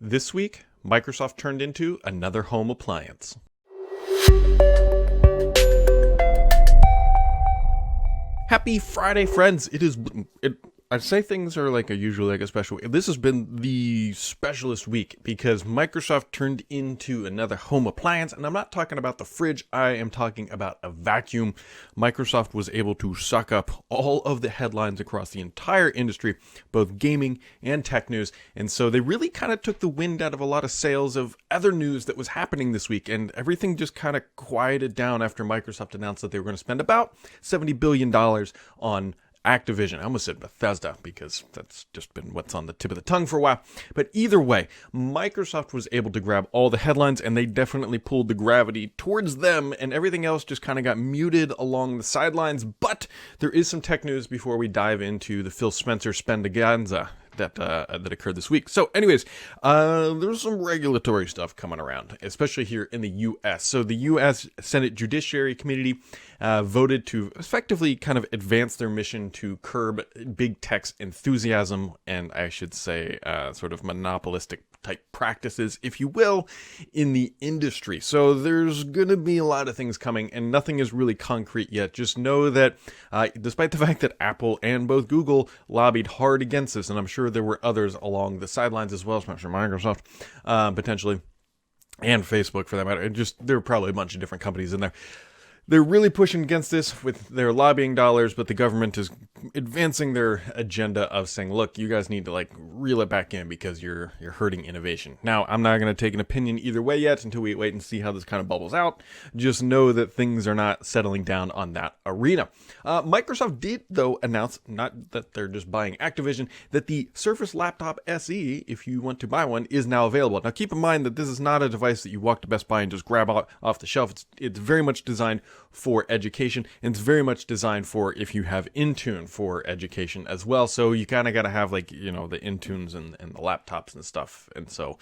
This week, Microsoft turned into another home appliance. Happy Friday, friends! I'd say things are usually a special week. This has been the specialist week because Microsoft turned into another home appliance, and I'm not talking about the fridge, I am talking about a vacuum. Microsoft was able to suck up all of the headlines across the entire industry, both gaming and tech news, and so they really kind of took the wind out of a lot of sails of other news that was happening this week, and everything just kind of quieted down after Microsoft announced that they were going to spend about $70 billion on Activision. I almost said Bethesda because that's just been what's on the tip of the tongue for a while. But either way, Microsoft was able to grab all the headlines, and they definitely pulled the gravity towards them, and everything else just kind of got muted along the sidelines. But there is some tech news before we dive into the Phil Spencer spendaganza that occurred this week. So anyways, there's some regulatory stuff coming around, especially here in the U.S. So the U.S. Senate Judiciary Committee voted to effectively kind of advance their mission to curb big tech's enthusiasm and, I should say, sort of monopolistic type practices, if you will, in the industry. So there's going to be a lot of things coming, and nothing is really concrete yet. Just know that despite the fact that Apple and both Google lobbied hard against this, and I'm sure there were others along the sidelines as well, especially Microsoft, potentially, and Facebook for that matter, and just there were probably a bunch of different companies in there. They're really pushing against this with their lobbying dollars, but the government is advancing their agenda of saying, look, you guys need to reel it back in because you're hurting innovation. Now, I'm not going to take an opinion either way yet until we wait and see how this kind of bubbles out. Just know that things are not settling down on that arena. Microsoft did, though, announce, not that they're just buying Activision, that the Surface Laptop SE, if you want to buy one, is now available. Now, keep in mind that this is not a device that you walk to Best Buy and just grab off the shelf. It's very much designed for education, and it's very much designed for if you have Intune for education as well. So you kind of got to have the Intunes and the laptops and stuff. And so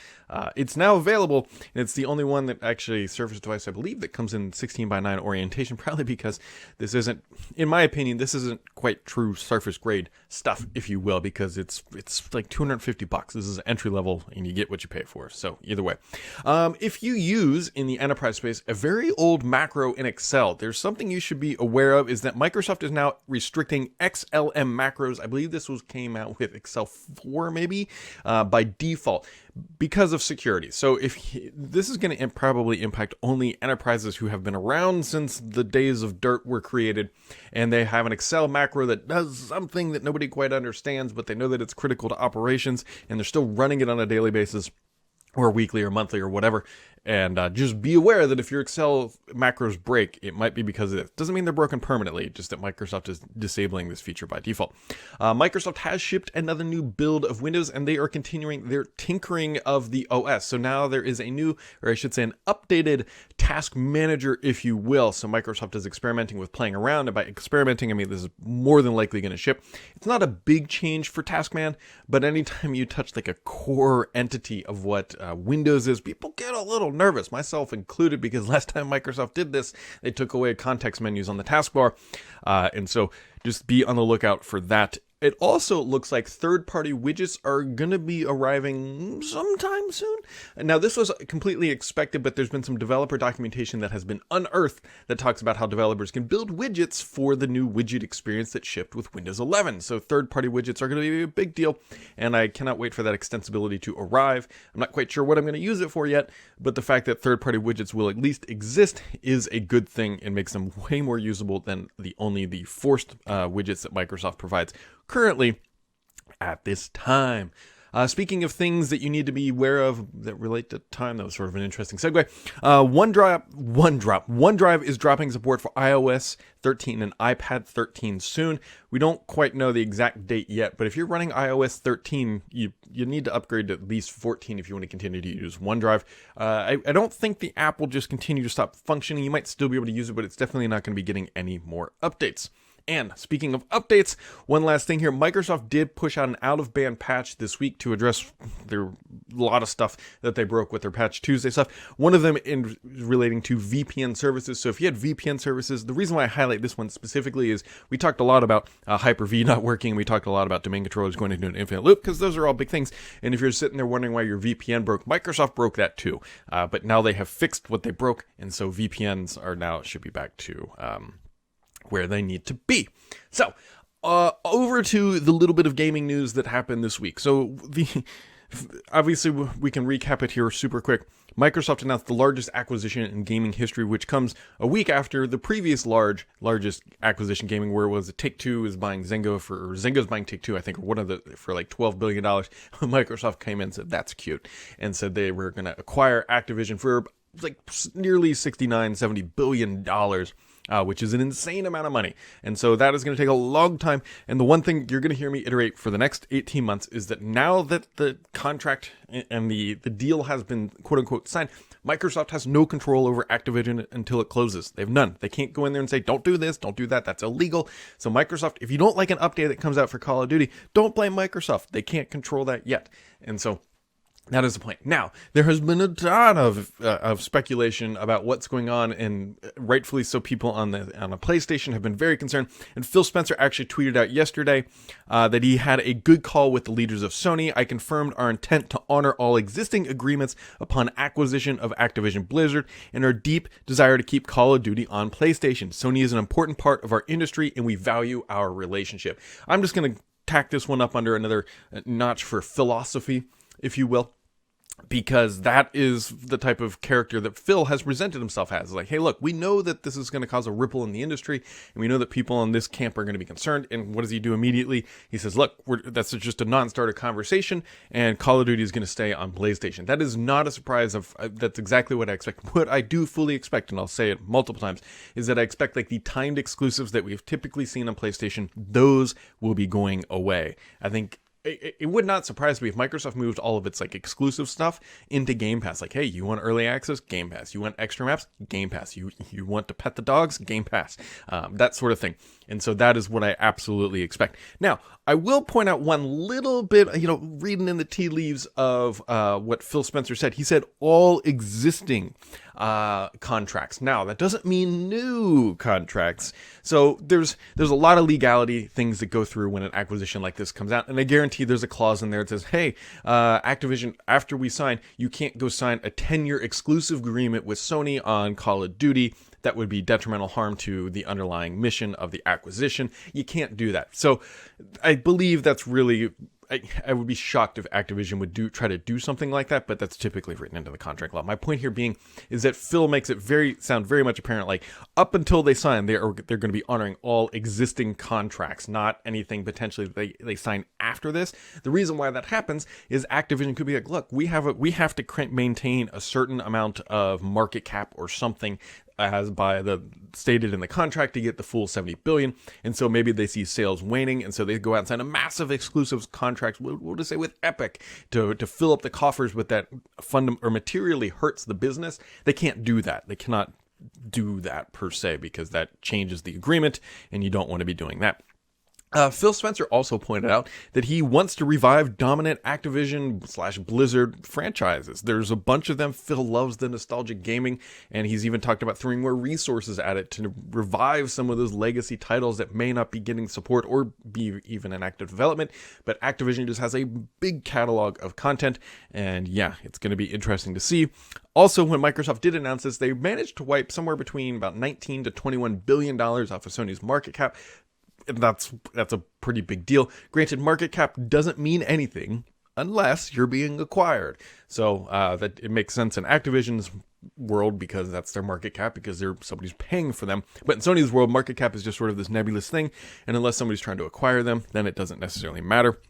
it's now available, and it's the only one that actually Surface device, I believe, that comes in 16:9 orientation, probably because this isn't, in my opinion, this isn't quite true Surface grade stuff, if you will, because it's like $250. This is entry level, and you get what you pay for. So either way, if you use in the enterprise space a very old macro in Excel, there's something you should be aware of is that Microsoft is now restricting XLM macros. I believe this came out with Excel 4 maybe by default because of security. So this is going to probably impact only enterprises who have been around since the days of dirt were created, and they have an Excel macro that does something that nobody quite understands, but they know that it's critical to operations, and they're still running it on a daily basis or weekly or monthly or whatever. And just be aware that if your Excel macros break, it might be because of it. Doesn't mean they're broken permanently, just that Microsoft is disabling this feature by default. Microsoft has shipped another new build of Windows, and they are continuing their tinkering of the OS. So now there is a new, or I should say an updated task manager, if you will. So Microsoft is experimenting with playing around, and by experimenting, I mean this is more than likely going to ship. It's not a big change for Taskman, but anytime you touch a core entity of what Windows is, people get a little nervous, myself included, because last time Microsoft did this, they took away context menus on the taskbar, and so just be on the lookout for that. It also looks like third-party widgets are going to be arriving sometime soon. Now, this was completely expected, but there's been some developer documentation that has been unearthed that talks about how developers can build widgets for the new widget experience that shipped with Windows 11. So third-party widgets are going to be a big deal, and I cannot wait for that extensibility to arrive. I'm not quite sure what I'm going to use it for yet, but the fact that third-party widgets will at least exist is a good thing and makes them way more usable than only the forced widgets that Microsoft provides currently at this time. Speaking of things that you need to be aware of that relate to time, that was sort of an interesting segue. OneDrive is dropping support for iOS 13 and iPad 13 soon. We don't quite know the exact date yet, but if you're running iOS 13, you need to upgrade to at least 14 if you want to continue to use OneDrive. I don't think the app will just continue to stop functioning. You might still be able to use it, but it's definitely not going to be getting any more updates. And speaking of updates, one last thing here. Microsoft did push out an out-of-band patch this week to address a lot of stuff that they broke with their Patch Tuesday stuff. One of them relating to VPN services. So if you had VPN services, the reason why I highlight this one specifically is we talked a lot about Hyper-V not working. We talked a lot about domain controllers going into an infinite loop, because those are all big things. And if you're sitting there wondering why your VPN broke, Microsoft broke that too. But now they have fixed what they broke, and so VPNs are now should be back to where they need to be. So, over to the little bit of gaming news that happened this week. So, obviously, we can recap it here super quick. Microsoft announced the largest acquisition in gaming history, which comes a week after the previous largest acquisition gaming, where it was Take-Two is buying Zynga Zynga's buying Take-Two, I think, for like $12 billion. Microsoft came in and said, that's cute, and said they were going to acquire Activision for like nearly $69-70 billion. Which is an insane amount of money. And so that is going to take a long time. And the one thing you're going to hear me iterate for the next 18 months is that now that the contract and the deal has been quote unquote signed, Microsoft has no control over Activision until it closes. They have none. They can't go in there and say, don't do this, don't do that. That's illegal. So Microsoft, if you don't like an update that comes out for Call of Duty, don't blame Microsoft. They can't control that yet. And so that is the point. Now, there has been a ton of speculation about what's going on, and rightfully so, people on a PlayStation have been very concerned. And Phil Spencer actually tweeted out yesterday that he had a good call with the leaders of Sony. I confirmed our intent to honor all existing agreements upon acquisition of Activision Blizzard and our deep desire to keep Call of Duty on PlayStation. Sony is an important part of our industry, and we value our relationship. I'm just going to tack this one up under another notch for Phil-Osophy, if you will, because that is the type of character that Phil has presented himself as. Like, hey, look, we know that this is going to cause a ripple in the industry, and we know that people in this camp are going to be concerned. And what does he do immediately? He says, look, that's just a non-starter conversation, and Call of Duty is going to stay on PlayStation. That is not a surprise. That's exactly what I expect. What I do fully expect, and I'll say it multiple times, is that I expect like the timed exclusives that we've typically seen on PlayStation, those will be going away. I think it would not surprise me if Microsoft moved all of its like exclusive stuff into Game Pass. Like, hey, you want early access? Game Pass. You want extra maps? Game Pass. You want to pet the dogs? Game Pass. That sort of thing. And so that is what I absolutely expect. Now, I will point out one little bit, reading in the tea leaves of what Phil Spencer said. He said all existing contracts. Now, that doesn't mean new contracts. So there's a lot of legality things that go through when an acquisition like this comes out. And I guarantee there's a clause in there that says, hey, Activision, after we sign, you can't go sign a 10-year exclusive agreement with Sony on Call of Duty. That would be detrimental harm to the underlying mission of the acquisition. You can't do that. So I believe that's really, I would be shocked if Activision would try to do something like that, but that's typically written into the contract law. My point here being is that Phil makes it sound very much apparent, like up until they sign, they're going to be honoring all existing contracts, not anything potentially they sign after this. The reason why that happens is Activision could be like, look, we have to maintain a certain amount of market cap or something as by the stated in the contract to get the full 70 billion. And so maybe they see sales waning, and so they go out and sign a massive exclusive contract, we'll just say with Epic, to fill up the coffers with that or materially hurts the business. They can't do that. They cannot do that per se, because that changes the agreement, and you don't want to be doing that. Phil Spencer also pointed out that he wants to revive dominant Activision/Blizzard franchises. There's a bunch of them. Phil loves the nostalgic gaming, and he's even talked about throwing more resources at it to revive some of those legacy titles that may not be getting support or be even in active development. But Activision just has a big catalog of content, and yeah, it's going to be interesting to see. Also, when Microsoft did announce this, they managed to wipe somewhere between about $19 to $21 billion off of Sony's market cap. That's a pretty big deal. Granted, market cap doesn't mean anything unless you're being acquired. So that it makes sense in Activision's world because that's their market cap, because somebody's paying for them. But in Sony's world, market cap is just sort of this nebulous thing, and unless somebody's trying to acquire them, then it doesn't necessarily matter.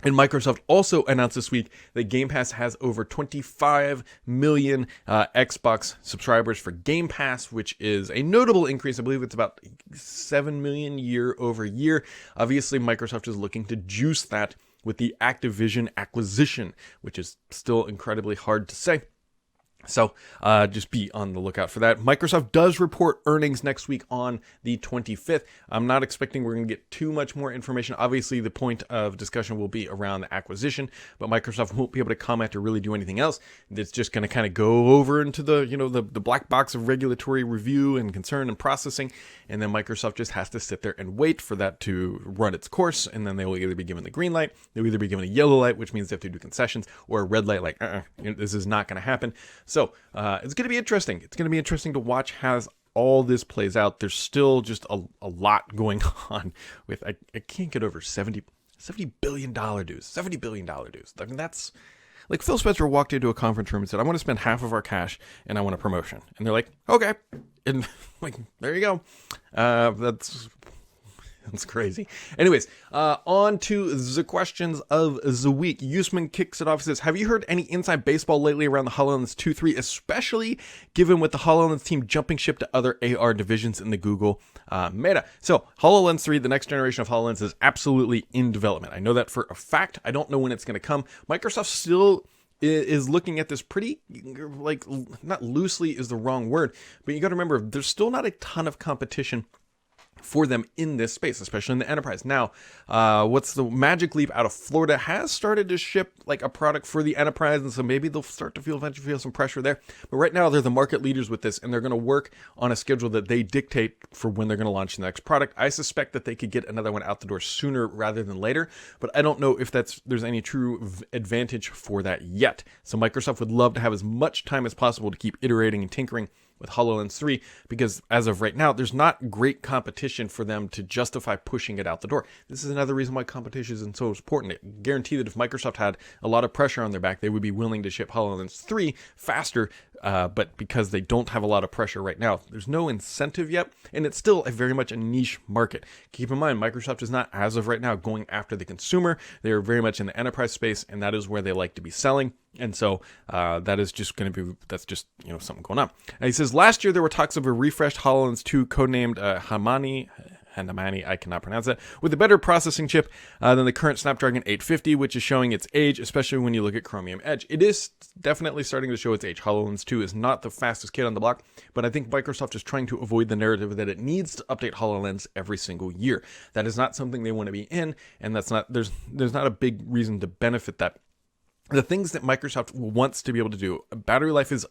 And Microsoft also announced this week that Game Pass has over 25 million Xbox subscribers for Game Pass, which is a notable increase. I believe it's about 7 million year over year. Obviously, Microsoft is looking to juice that with the Activision acquisition, which is still incredibly hard to say. So just be on the lookout for that. Microsoft does report earnings next week on the 25th. I'm not expecting we're going to get too much more information. Obviously, the point of discussion will be around the acquisition, but Microsoft won't be able to comment or really do anything else. It's just going to kind of go over into the the black box of regulatory review and concern and processing, and then Microsoft just has to sit there and wait for that to run its course, and then they will either be given the green light, they'll either be given a yellow light, which means they have to do concessions, or a red light, like this is not going to happen. So it's going to be interesting. It's going to be interesting to watch how all this plays out. There's still just a lot going on with, I can't get over $70 billion dues. $70 billion dues. I mean, that's like Phil Spencer walked into a conference room and said, I want to spend half of our cash and I want a promotion. And they're like, okay. And like, there you go. That's crazy. Anyways, on to the questions of the week. Usman kicks it off and says, have you heard any inside baseball lately around the HoloLens 2-3, especially given with the HoloLens team jumping ship to other AR divisions in the Google meta? So HoloLens 3, the next generation of HoloLens, is absolutely in development. I know that for a fact. I don't know when it's going to come. Microsoft still is looking at this pretty, like, not loosely is the wrong word, but you got to remember, there's still not a ton of competition for them in this space, especially in the enterprise. Now, what's the Magic Leap out of Florida has started to ship like a product for the enterprise, and so maybe they'll start to eventually feel some pressure there. But right now, they're the market leaders with this, and they're going to work on a schedule that they dictate for when they're going to launch the next product. I suspect that they could get another one out the door sooner rather than later, but I don't know if there's any true advantage for that yet. So Microsoft would love to have as much time as possible to keep iterating and tinkering with HoloLens 3, because as of right now, there's not great competition for them to justify pushing it out the door. This is another reason why competition is so important. I guarantee that if Microsoft had a lot of pressure on their back, they would be willing to ship HoloLens 3 faster, but because they don't have a lot of pressure right now, there's no incentive yet, and it's still very much a niche market. Keep in mind, Microsoft is not, as of right now, going after the consumer. They're very much in the enterprise space, and that is where they like to be selling. And so that is just going to be, that's just, something going on. And he says, last year there were talks of a refreshed HoloLens 2 codenamed Hanamani, I cannot pronounce that, with a better processing chip than the current Snapdragon 850, which is showing its age, especially when you look at Chromium Edge. It is definitely starting to show its age. HoloLens 2 is not the fastest kid on the block, but I think Microsoft is trying to avoid the narrative that it needs to update HoloLens every single year. That is not something they want to be in, and that's not, there's not a big reason to benefit that. The things that Microsoft wants to be able to do, battery life is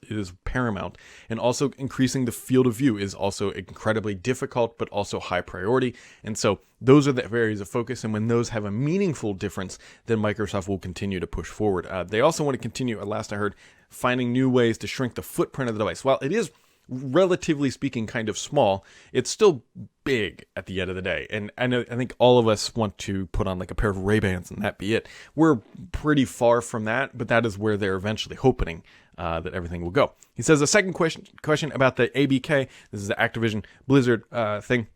paramount, and also increasing the field of view is also incredibly difficult, but also high priority. And so those are the areas of focus, and when those have a meaningful difference, then Microsoft will continue to push forward. They also want to continue, at last I heard, finding new ways to shrink the footprint of the device. While it is relatively speaking kind of small, it's still big at the end of the day. And I think all of us want to put on like a pair of Ray-Bans and that be it. We're pretty far from that, but that is where they're eventually hoping that everything will go. He says a second question about the ABK. This is the Activision Blizzard thing.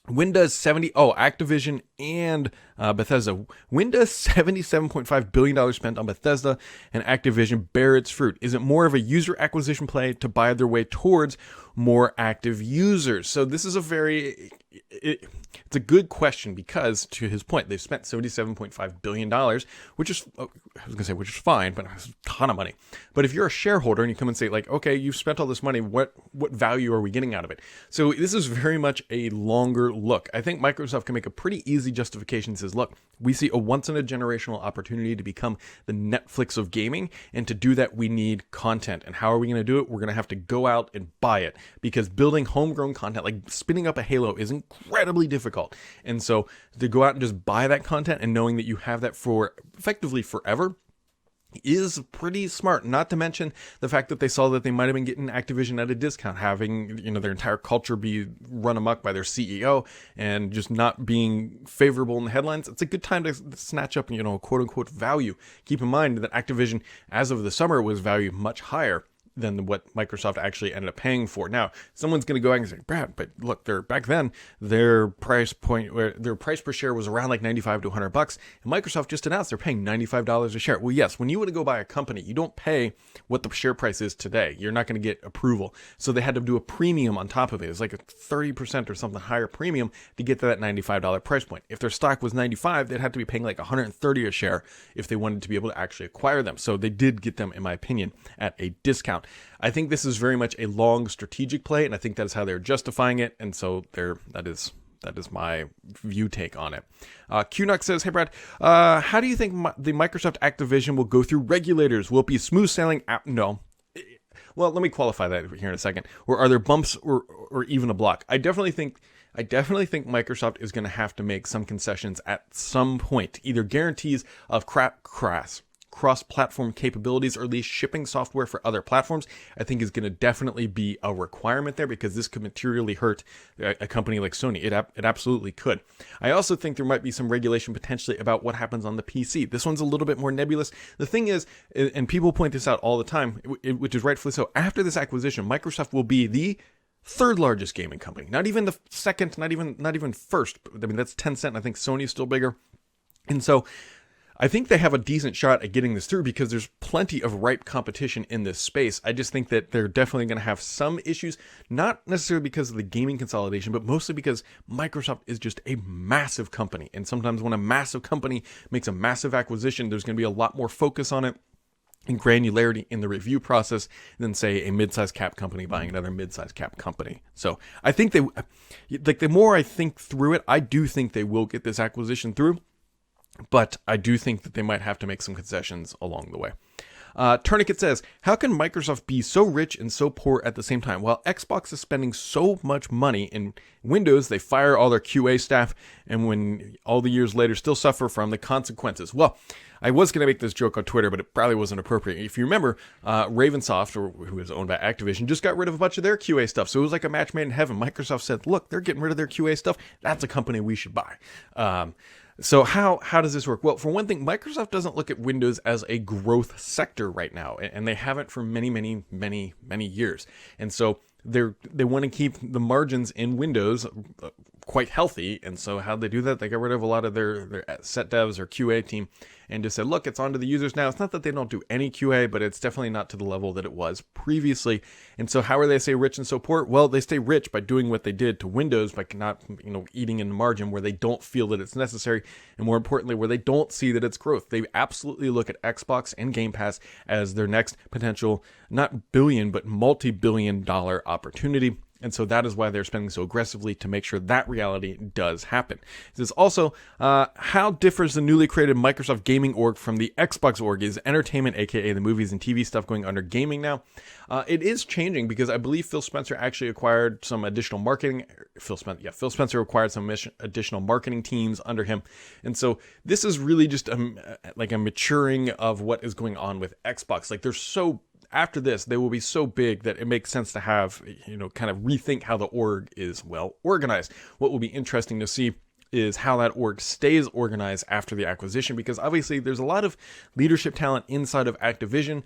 Activision and Bethesda. When does $77.5 billion spent on Bethesda and Activision bear its fruit? Is it more of a user acquisition play to buy their way towards more active users? So this is it's a good question, because to his point, they've spent $77.5 billion, which is fine, but it's a ton of money. But if you're a shareholder and you come and say like, okay, you've spent all this money, what value are we getting out of it? So this is very much a longer look. I think Microsoft can make a pretty easy justification. It says, look, we see a once in a generational opportunity to become the Netflix of gaming. And to do that, we need content. And how are we going to do it? We're going to have to go out and buy it, because building homegrown content, like spinning up a Halo, is incredibly difficult. And so to go out and just buy that content and knowing that you have that for effectively forever is pretty smart. Not to mention the fact that they saw that they might have been getting Activision at a discount, having their entire culture be run amok by their CEO and just not being favorable in the headlines. It's a good time to snatch up quote unquote value. Keep in mind that Activision, as of the summer, was valued much higher than what Microsoft actually ended up paying for. Now, someone's going to go out and say, Brad, but look, back then, their price per share was around like $95 to $100, and Microsoft just announced they're paying $95 a share. Well, yes, when you want to go buy a company, you don't pay what the share price is today. You're not going to get approval. So they had to do a premium on top of it. It's like a 30% or something higher premium to get to that $95 price point. If their stock was $95, they'd have to be paying like $130 a share if they wanted to be able to actually acquire them. So they did get them, in my opinion, at a discount. out. I think this is very much a long strategic play, and I think that is how they're justifying it. And so that is my view take on it. QNUX says, hey Brad, how do you think the Microsoft Activision will go through regulators? Will it be smooth sailing? No. Well, let me qualify that here in a second. Or are there bumps or even a block? I definitely think Microsoft is going to have to make some concessions at some point, either guarantees of cross-platform capabilities or at least shipping software for other platforms. I think is going to definitely be a requirement there, because this could materially hurt a company like Sony. It absolutely could. I also think there might be some regulation potentially about what happens on the PC. This one's a little bit more nebulous. The thing is, and people point this out all the time, which is rightfully so, after this acquisition, Microsoft will be the third largest gaming company. Not even the second, not even first. I mean, that's Tencent. I think Sony's still bigger. And so I think they have a decent shot at getting this through, because there's plenty of ripe competition in this space. I just think that they're definitely going to have some issues, not necessarily because of the gaming consolidation, but mostly because Microsoft is just a massive company. And sometimes when a massive company makes a massive acquisition, there's going to be a lot more focus on it and granularity in the review process than, say, a mid-sized cap company buying another mid-sized cap company. So I think the more I think through it, I do think they will get this acquisition through, but I do think that they might have to make some concessions along the way. Tourniquet says, how can Microsoft be so rich and so poor at the same time? While Xbox is spending so much money in Windows, they fire all their QA staff, and when all the years later still suffer from the consequences. Well, I was going to make this joke on Twitter, but it probably wasn't appropriate. If you remember, Ravensoft, who is owned by Activision, just got rid of a bunch of their QA stuff. So it was like a match made in heaven. Microsoft said, look, they're getting rid of their QA stuff. That's a company we should buy. So how does this work? Well, for one thing, Microsoft doesn't look at Windows as a growth sector right now, and they haven't for many years. And so they want to keep the margins in Windows quite healthy. And so how they do that? They got rid of a lot of their set devs or QA team and just said, look, it's on to the users now. It's not that they don't do any QA, but it's definitely not to the level that it was previously. And so how are they stay rich and so poor? Well, they stay rich by doing what they did to Windows, by not, eating in the margin where they don't feel that it's necessary, and more importantly, where they don't see that it's growth. They absolutely look at Xbox and Game Pass as their next potential, not billion, but multi-billion-dollar opportunity. And so that is why they're spending so aggressively to make sure that reality does happen. This is also, how differs the newly created Microsoft gaming org from the Xbox org? Is entertainment, aka the movies and TV stuff, going under gaming now? It is changing, because I believe Phil Spencer actually acquired some additional marketing. Phil Spencer acquired some additional marketing teams under him. And so this is really just like a maturing of what is going on with Xbox. Like, after this, they will be so big that it makes sense to have, kind of rethink how the org is, organized. What will be interesting to see is how that org stays organized after the acquisition, because obviously there's a lot of leadership talent inside of Activision.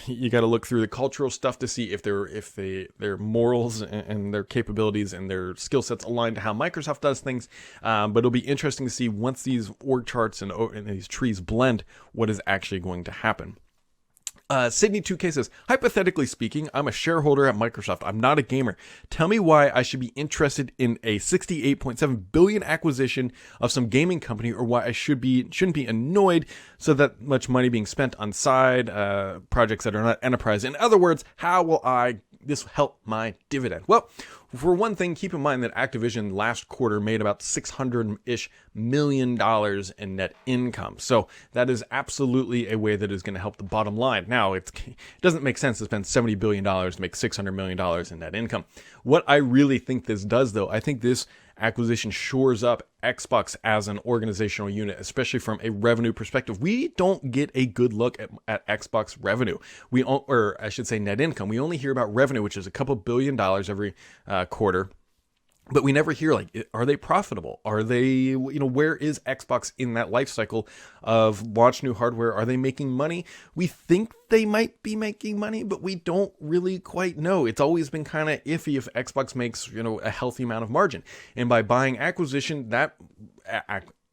You got to look through the cultural stuff to see if their morals and their capabilities and their skill sets align to how Microsoft does things. But it'll be interesting to see, once these org charts and these trees blend, what is actually going to happen. Sydney 2K says, hypothetically speaking, I'm a shareholder at Microsoft. I'm not a gamer. Tell me why I should be interested in a $68.7 billion acquisition of some gaming company, or why I shouldn't be annoyed so that much money being spent on side projects that are not enterprise. In other words, how will this help my dividend? Well, for one thing, keep in mind that Activision last quarter made about $600-ish million in net income. So that is absolutely a way that is going to help the bottom line. Now, it doesn't make sense to spend $70 billion to make $600 million in net income. What I really think this does, though, I think this acquisition shores up Xbox as an organizational unit, especially from a revenue perspective. We don't get a good look at Xbox revenue. Or I should say net income. We only hear about revenue, which is a couple $2 billion every quarter. But we never hear, are they profitable? Are they, where is Xbox in that life cycle of launch new hardware? Are they making money? We think they might be making money, but we don't really quite know. It's always been kind of iffy if Xbox makes, a healthy amount of margin. And by buying Activision,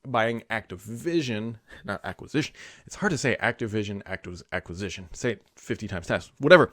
buying Activision, not acquisition. It's hard to say Activision, acquisition. Say it 50 times fast. Whatever.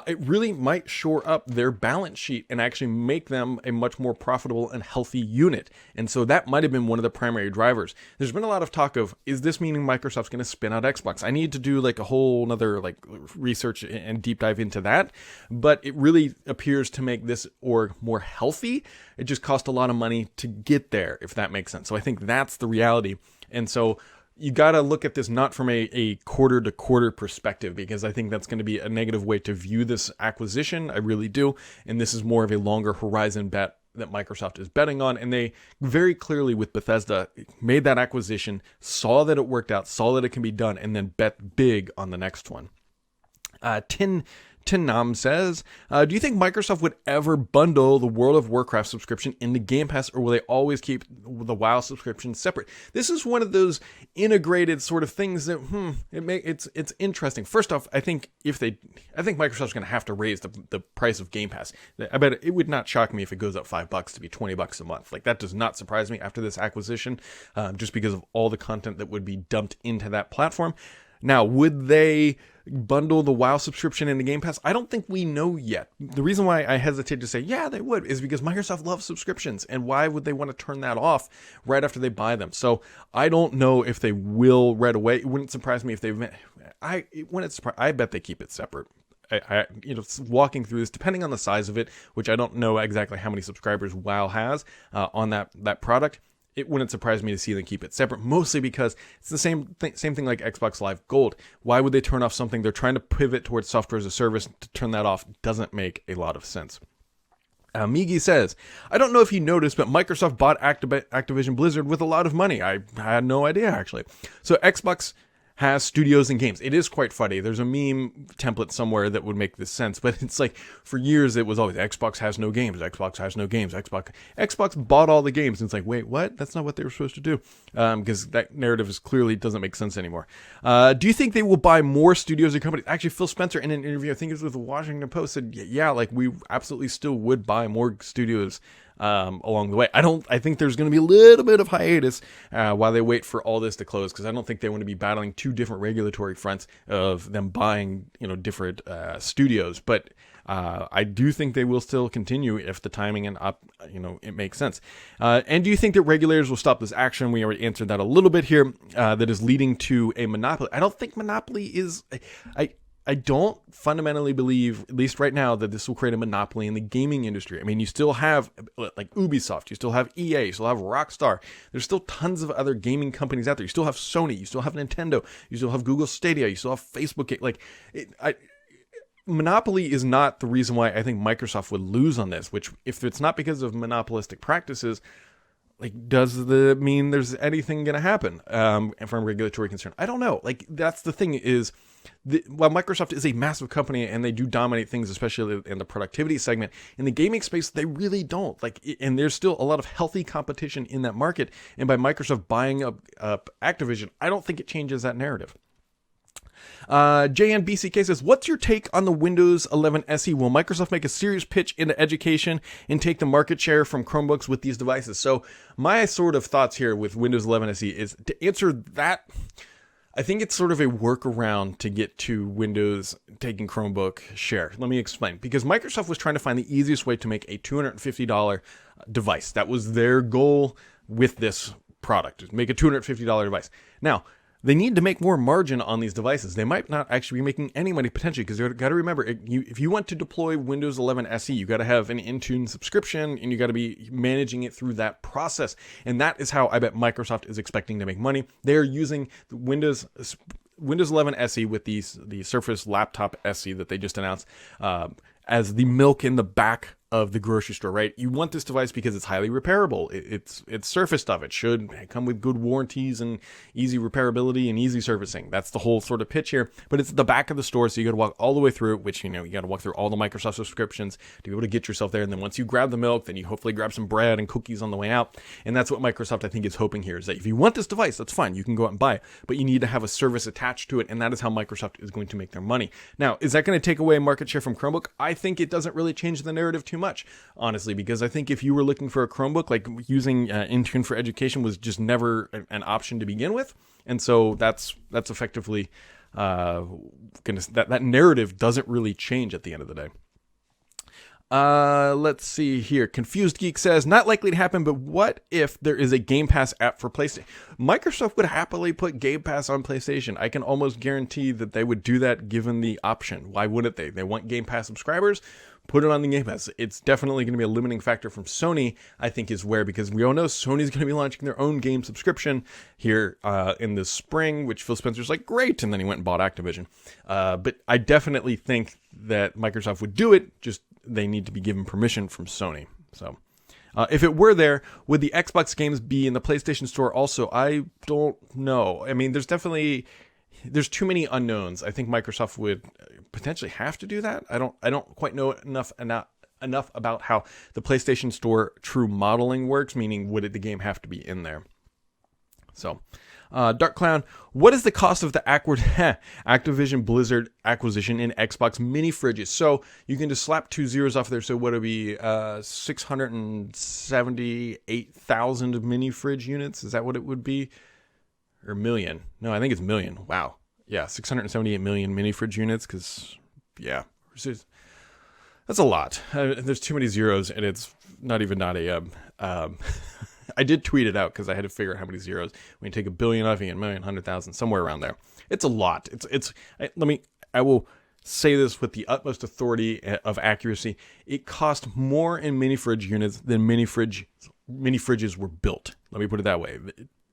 It really might shore up their balance sheet and actually make them a much more profitable and healthy unit. And so that might have been one of the primary drivers. There's been a lot of talk of, is this meaning Microsoft's going to spin out Xbox? I need to do like a whole nother like research and deep dive into that. But it really appears to make this org more healthy. It just cost a lot of money to get there, if that makes sense. So I think that's the reality. And so you got to look at this not from a quarter to quarter perspective, because I think that's going to be a negative way to view this acquisition. I really do. And this is more of a longer horizon bet that Microsoft is betting on. And they very clearly with Bethesda made that acquisition, saw that it worked out, saw that it can be done, and then bet big on the next one. Tinam says, do you think Microsoft would ever bundle the World of Warcraft subscription into Game Pass, or will they always keep the WoW subscription separate? This is one of those integrated sort of things that it's interesting. First off, I think Microsoft's going to have to raise the price of Game Pass. I bet it would not shock me if it goes up $5 to be $20 a month. Like, that does not surprise me after this acquisition, just because of all the content that would be dumped into that platform. Now, would they bundle the WoW subscription into Game Pass? I don't think we know yet. The reason why I hesitate to say, yeah, they would, is because Microsoft loves subscriptions. And why would they want to turn that off right after they buy them? So I don't know if they will right away. It wouldn't surprise me if they, I bet they keep it separate. Walking through this, depending on the size of it, which I don't know exactly how many subscribers WoW has on that product, it wouldn't surprise me to see them keep it separate, mostly because it's the same thing like Xbox Live Gold. Why would they turn off something? They're trying to pivot towards software as a service. To turn that off doesn't make a lot of sense. Migi says, I don't know if you noticed, but Microsoft bought Activision Blizzard with a lot of money. I had no idea, actually. So Xbox has studios and games. It is quite funny. There's a meme template somewhere that would make this sense, but it's like, for years it was always Xbox has no games, Xbox has no games, Xbox bought all the games, and it's like, wait, what? That's not what they were supposed to do, because that narrative clearly doesn't make sense anymore. Do you think they will buy more studios and companies? Actually, Phil Spencer in an interview, I think it was with the Washington Post, said, yeah, like we absolutely still would buy more studios along the way. I think there's going to be a little bit of hiatus while they wait for all this to close, because I don't think they want to be battling two different regulatory fronts of them buying, different studios. But I do think they will still continue if the timing and it makes sense. And do you think that regulators will stop this action? We already answered that a little bit here. That is leading to a monopoly. I don't think monopoly is. I don't fundamentally believe, at least right now, that this will create a monopoly in the gaming industry. I mean, you still have like Ubisoft, you still have EA, you still have Rockstar. There's still tons of other gaming companies out there. You still have Sony, you still have Nintendo, you still have Google Stadia, you still have Facebook. Monopoly is not the reason why I think Microsoft would lose on this, which, if it's not because of monopolistic practices, does that mean there's anything going to happen from a regulatory concern? I don't know. That's the thing is, while Microsoft is a massive company and they do dominate things, especially in the productivity segment, in the gaming space, they really don't. And there's still a lot of healthy competition in that market. And by Microsoft buying up Activision, I don't think it changes that narrative. JNBCK says, what's your take on the Windows 11 SE? Will Microsoft make a serious pitch into education and take the market share from Chromebooks with these devices? So my sort of thoughts here with Windows 11 SE is, to answer that, I think it's sort of a workaround to get to Windows taking Chromebook share. Let me explain. Because Microsoft was trying to find the easiest way to make a $250 device. That was their goal with this product, make a $250 device. Now, they need to make more margin on these devices. They might not actually be making any money potentially, because you've got to remember, if you want to deploy Windows 11 SE, you got to have an Intune subscription, and you got to be managing it through that process. And that is how I bet Microsoft is expecting to make money. They're using the Windows 11 SE with the Surface Laptop SE that they just announced as the milk in the back of the grocery store, right? You want this device because it's highly repairable. It's Surface stuff. It should come with good warranties and easy repairability and easy servicing. That's the whole sort of pitch here. But it's the back of the store, so you got to walk all the way through it, which, you got to walk through all the Microsoft subscriptions to be able to get yourself there. And then once you grab the milk, then you hopefully grab some bread and cookies on the way out. And that's what Microsoft, I think, is hoping here, is that if you want this device, that's fine. You can go out and buy it, but you need to have a service attached to it. And that is how Microsoft is going to make their money. Now, is that going to take away market share from Chromebook? I think it doesn't really change the narrative too too much, honestly, because I think if you were looking for a Chromebook, like using Intune for Education was just never an option to begin with. And so that's effectively that narrative doesn't really change at the end of the day. Let's see here. Confused Geek says, not likely to happen, but what if there is a Game Pass app for PlayStation? Microsoft would happily put Game Pass on PlayStation. I can almost guarantee that they would do that given the option. Why wouldn't they? They want Game Pass subscribers. Put it on the Game Pass. It's definitely going to be a limiting factor from Sony, I think, is where, because we all know Sony's going to be launching their own game subscription here in the spring, which Phil Spencer's like, great, and then he went and bought Activision. But I definitely think that Microsoft would do it, just they need to be given permission from Sony. So if it were there, would the Xbox games be in the PlayStation Store also? I don't know. I mean, there's too many unknowns. I think Microsoft would potentially have to do that. I don't quite know enough about how the PlayStation Store true modeling works, meaning would the game have to be in there? So, Dark Clown, what is the cost of the Activision Blizzard acquisition in Xbox mini fridges? So you can just slap 2 zeros off there. So what would it be? 678,000 mini fridge units? Is that what it would be? Or million? No, I think it's million. Wow. Yeah, 678 million mini fridge units. Because that's a lot. There's too many zeros, and it's not a I did tweet it out because I had to figure out how many zeros. When you take a billion off, you get a million, 100,000, somewhere around there. It's a lot. I will say this with the utmost authority of accuracy. It cost more in mini fridge units than mini fridges were built. Let me put it that way.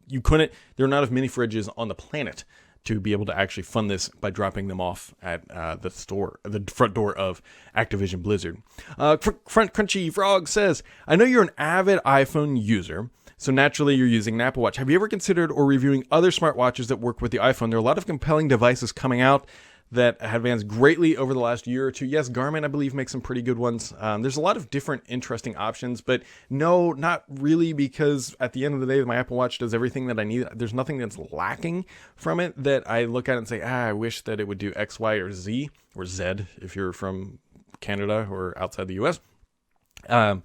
There are not enough mini fridges on the planet to be able to actually fund this by dropping them off at the front door of Activision Blizzard. Crunchy Frog says, I know you're an avid iPhone user, so naturally you're using an Apple Watch. Have you ever considered or reviewing other smartwatches that work with the iPhone? There are a lot of compelling devices coming out that have advanced greatly over the last year or two. Yes, Garmin, I believe, makes some pretty good ones. There's a lot of different interesting options, but no, not really, because at the end of the day, my Apple Watch does everything that I need. There's nothing that's lacking from it that I look at and say, I wish that it would do X, Y, or Z, or Z if you're from Canada or outside the US. So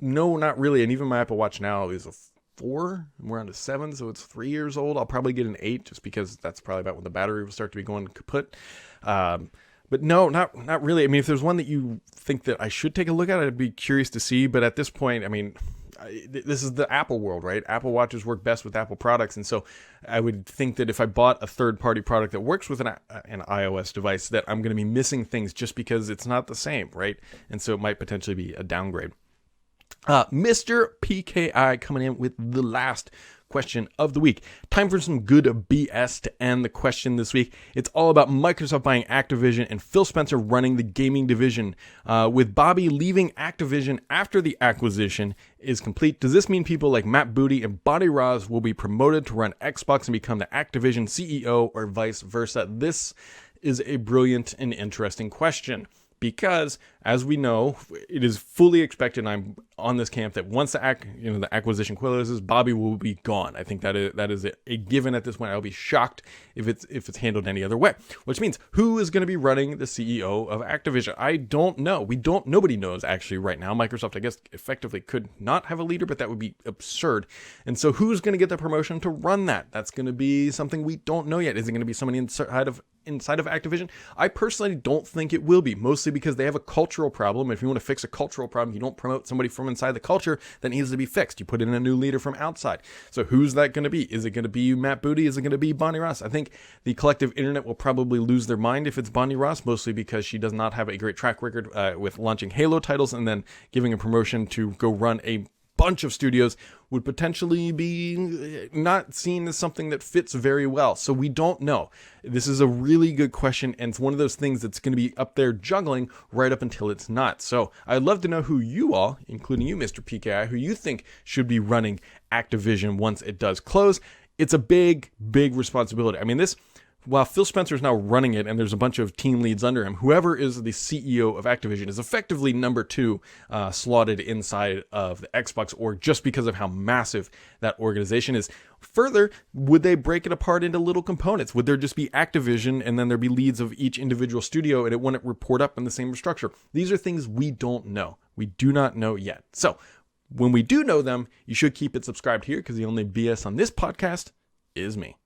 no, not really. And even my Apple Watch now is a 4, and we're on to 7, so it's 3 years old. I'll probably get an 8 just because that's probably about when the battery will start to be going kaput. But no, not really. I mean, if there's one that you think that I should take a look at, I'd be curious to see. But at this point, I mean, this is the Apple world, right? Apple Watches work best with Apple products, and so I would think that if I bought a third-party product that works with an iOS device, that I'm going to be missing things just because it's not the same, right? And so it might potentially be a downgrade. Mr. PKI coming in with the last question of the week. Time for some good BS to end the question this week. It's all about Microsoft buying Activision and Phil Spencer running the gaming division. With Bobby leaving Activision after the acquisition is complete, does this mean people like Matt Booty and Bonnie Ross will be promoted to run Xbox and become the Activision CEO, or vice versa? This is a brilliant and interesting question. Because, as we know, it is fully expected, and I'm on this camp, that once the acquisition closes, Bobby will be gone. I think that is a given at this point. I'll be shocked if it's handled any other way. Which means, who is going to be running the CEO of Activision? I don't know. Nobody knows actually right now. Microsoft, I guess, effectively could not have a leader, but that would be absurd. And so, who's going to get the promotion to run that? That's going to be something we don't know yet. Is it going to be somebody inside of Activision? I personally don't think it will be, mostly because they have a cultural problem. If you want to fix a cultural problem, you don't promote somebody from inside the culture that needs to be fixed. You put in a new leader from outside. So who's that going to be? Is it going to be Matt Booty? Is it going to be Bonnie Ross? I think the collective internet will probably lose their mind if it's Bonnie Ross, mostly because she does not have a great track record with launching Halo titles and then giving a promotion to go run a bunch of studios would potentially be not seen as something that fits very well. So we don't know. This is a really good question, and it's one of those things that's going to be up there juggling right up until it's not. So I'd love to know who you all, including you, Mr. PKI, who you think should be running Activision once it does close. It's a big, big responsibility. I mean, this while Phil Spencer is now running it and there's a bunch of team leads under him, whoever is the CEO of Activision is effectively number two slotted inside of the Xbox org just because of how massive that organization is. Further, would they break it apart into little components? Would there just be Activision and then there'd be leads of each individual studio and it wouldn't report up in the same structure? These are things we don't know. We do not know yet. So when we do know them, you should keep it subscribed here because the only BS on this podcast is me.